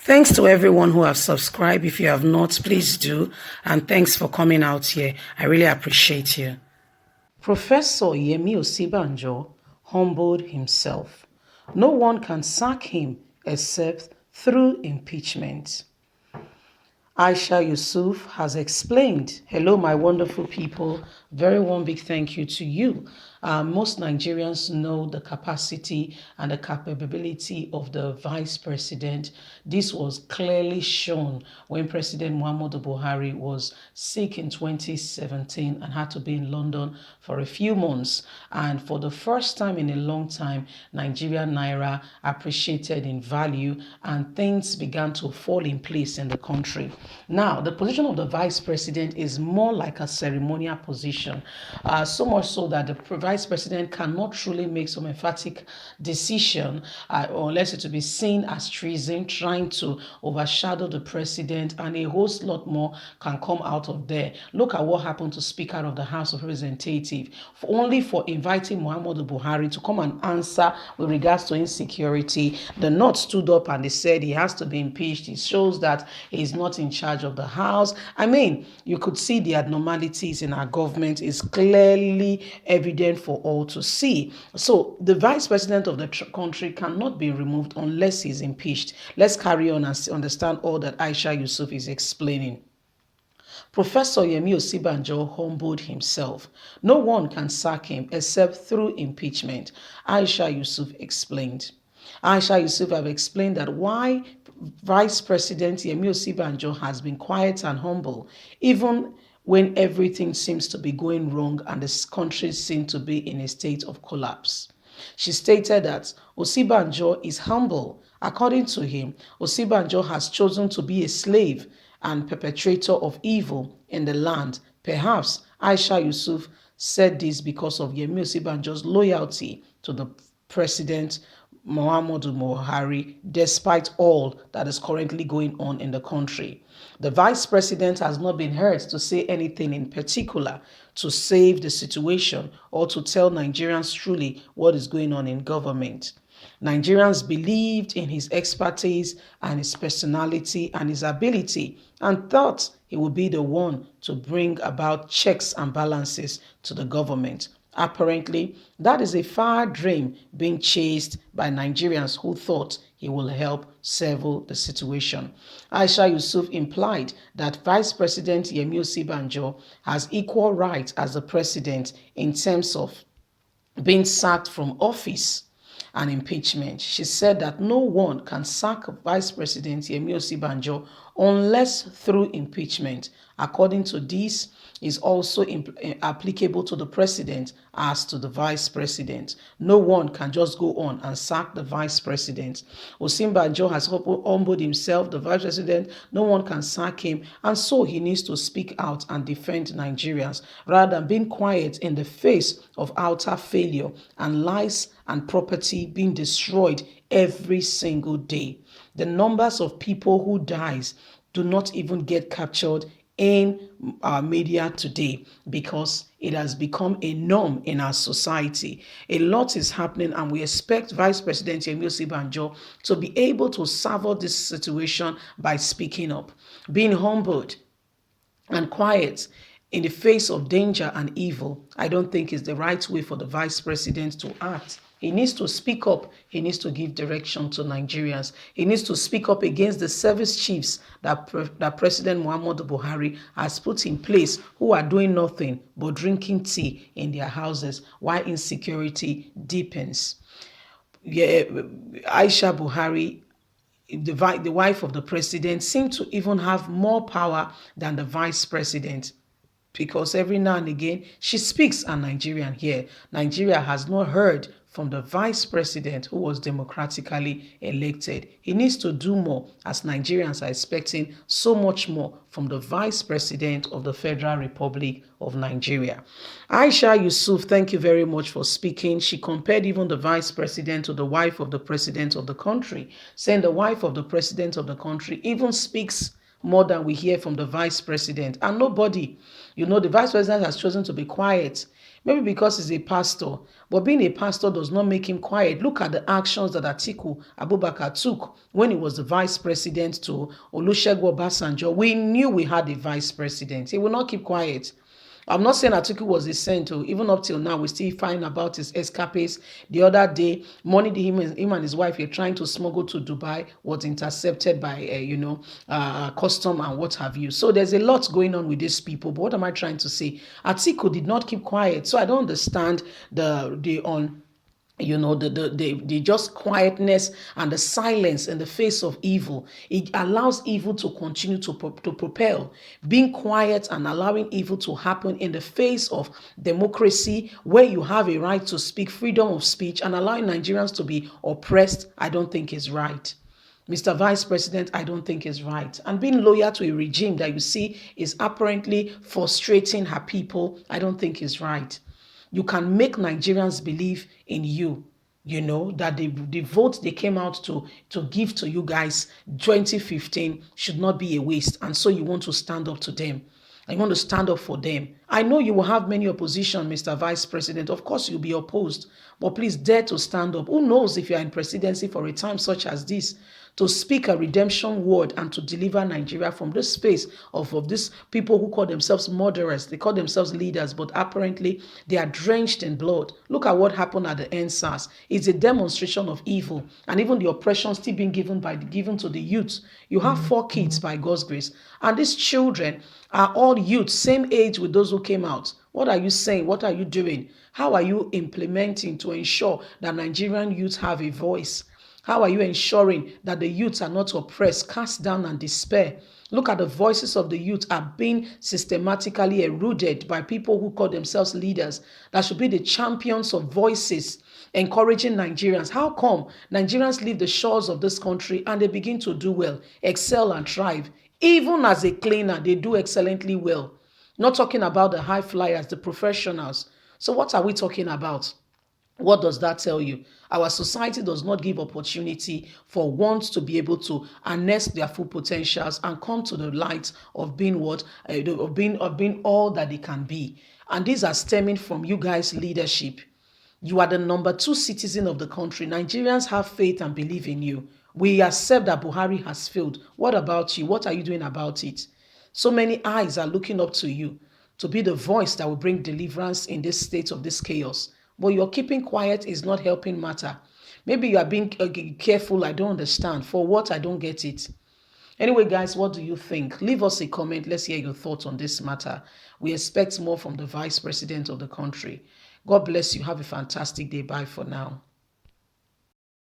Thanks to everyone who have subscribed. If you have not, please do. And thanks for coming out here. I really appreciate you. Professor Yemi Osinbajo humbled himself. No one can sack him except through impeachment. Aisha Yusuf has explained. Hello, my wonderful people. Very one big thank you to you. Most Nigerians know the capacity and the capability of the vice president. This was clearly shown when President Muhammadu Buhari was sick in 2017 and had to be in London for a few months. And for the first time in a long time, Nigerian Naira appreciated in value and things began to fall in place in the country. Now, the position of the vice president is more like a ceremonial position, so much so that the vice president cannot truly make some emphatic decision unless it to be seen as treason, trying to overshadow the president, and a whole lot more can come out of there. Look at what happened to Speaker of the House of Representatives, only for inviting Muhammadu Buhari to come and answer with regards to insecurity. The North stood up and they said he has to be impeached. It shows that he's not in charge of the House. I mean, you could see the abnormalities in our government is clearly evident for all to see. So the vice president of the country cannot be removed unless he's impeached. Let's carry on and understand all that Aisha Yusuf is explaining. Professor Yemi Osinbajo humbled himself. No one can sack him except through impeachment, Aisha Yusuf explained. Aisha Yusuf have explained that why Vice President Yemi Osinbajo has been quiet and humble, even when everything seems to be going wrong and the country seems to be in a state of collapse. She stated that Osinbajo is humble. According to him, Osinbajo has chosen to be a slave and perpetrator of evil in the land. Perhaps Aisha Yusuf said this because of Yemi Osinbajo's loyalty to the president Muhammadu Buhari, despite all that is currently going on in the country. The vice president has not been heard to say anything in particular to save the situation or to tell Nigerians truly what is going on in government. Nigerians believed in his expertise and his personality and his ability and thought he would be the one to bring about checks and balances to the government. Apparently, that is a far dream being chased by Nigerians who thought he will help settle the situation. Aisha Yusuf implied that Vice President Yemi Osinbajo has equal rights as the president in terms of being sacked from office and impeachment. She said that no one can sack Vice President Yemi Osinbajo unless through impeachment. According to this, is also applicable to the president as to the vice president. No one can just go on and sack the vice president. Osinbajo has humbled himself, the vice president. No one can sack him, and so he needs to speak out and defend Nigerians rather than being quiet in the face of utter failure and lives and property being destroyed every single day. The numbers of people who dies do not even get captured in our media today because it has become a norm in our society. A lot is happening and we expect Vice President Yemi Osinbajo to be able to savour this situation by speaking up, being humbled and quiet in the face of danger and evil. I don't think is the right way for the vice president to act. He needs to speak up. He needs to give direction to Nigerians. He needs to speak up against the service chiefs that President Muhammadu Buhari has put in place who are doing nothing but drinking tea in their houses while insecurity deepens. Aisha Buhari, the wife of the president, seemed to even have more power than the vice president, because every now and again she speaks a Nigerian here. Nigeria has not heard from the vice president who was democratically elected. He needs to do more, as Nigerians are expecting so much more from the vice president of the Federal Republic of Nigeria. Aisha Yusuf, thank you very much for speaking. She compared even the vice president to the wife of the president of the country, saying the wife of the president of the country even speaks more than we hear from the vice president. And nobody, the vice president has chosen to be quiet. Maybe because he's a pastor, but being a pastor does not make him quiet. Look at the actions that Atiku Abubakar took when he was the vice president to Olusegun Obasanjo. We knew we had a vice president. He will not keep quiet. I'm not saying Atiku was a saint. Even up till now, we still find about his escapades. The other day, money that him and his wife were trying to smuggle to Dubai was intercepted by, custom and what have you. So there's a lot going on with these people. But what am I trying to say? Atiku did not keep quiet. So I don't understand the just quietness and the silence in the face of evil. It allows evil to continue to propel. Being quiet and allowing evil to happen in the face of democracy, where you have a right to speak, freedom of speech, and allowing Nigerians to be oppressed, I don't think is right. Mr. Vice President, I don't think is right. And being loyal to a regime that you see is apparently frustrating her people, I don't think is right. You can make Nigerians believe in you, that the vote they came out to give to you guys 2015 should not be a waste. And so you want to stand up to them. I want to stand up for them. I know you will have many opposition, Mr. Vice President. Of course, you'll be opposed. But please dare to stand up. Who knows if you are in presidency for a time such as this, to speak a redemption word and to deliver Nigeria from this space of these people who call themselves murderers. They call themselves leaders, but apparently they are drenched in blood. Look at what happened at the NSAS. It's a demonstration of evil, and even the oppression still being given to the youth. You have 4 kids by God's grace, and these children are all youth, same age with those who came out. What are you saying? What are you doing? How are you implementing to ensure that Nigerian youth have a voice? How are you ensuring that the youths are not oppressed, cast down, and despair? Look at the voices of the youth are being systematically eroded by people who call themselves leaders that should be the champions of voices, encouraging Nigerians. How come Nigerians leave the shores of this country and they begin to do well, excel, and thrive? Even as a cleaner, they do excellently well. Not talking about the high flyers, the professionals. So what are we talking about? What does that tell you? Our society does not give opportunity for ones to be able to harness their full potentials and come to the light of being of being all that they can be. And these are stemming from you guys' leadership. You are the number 2 citizen of the country. Nigerians have faith and believe in you. We accept that Buhari has failed. What about you? What are you doing about it? So many eyes are looking up to you to be the voice that will bring deliverance in this state of this chaos. But your keeping quiet is not helping matter. Maybe you are being careful. I don't understand. For what? I don't get it. Anyway, guys, what do you think? Leave us a comment. Let's hear your thoughts on this matter. We expect more from the Vice President of the country. God bless you. Have a fantastic day. Bye for now.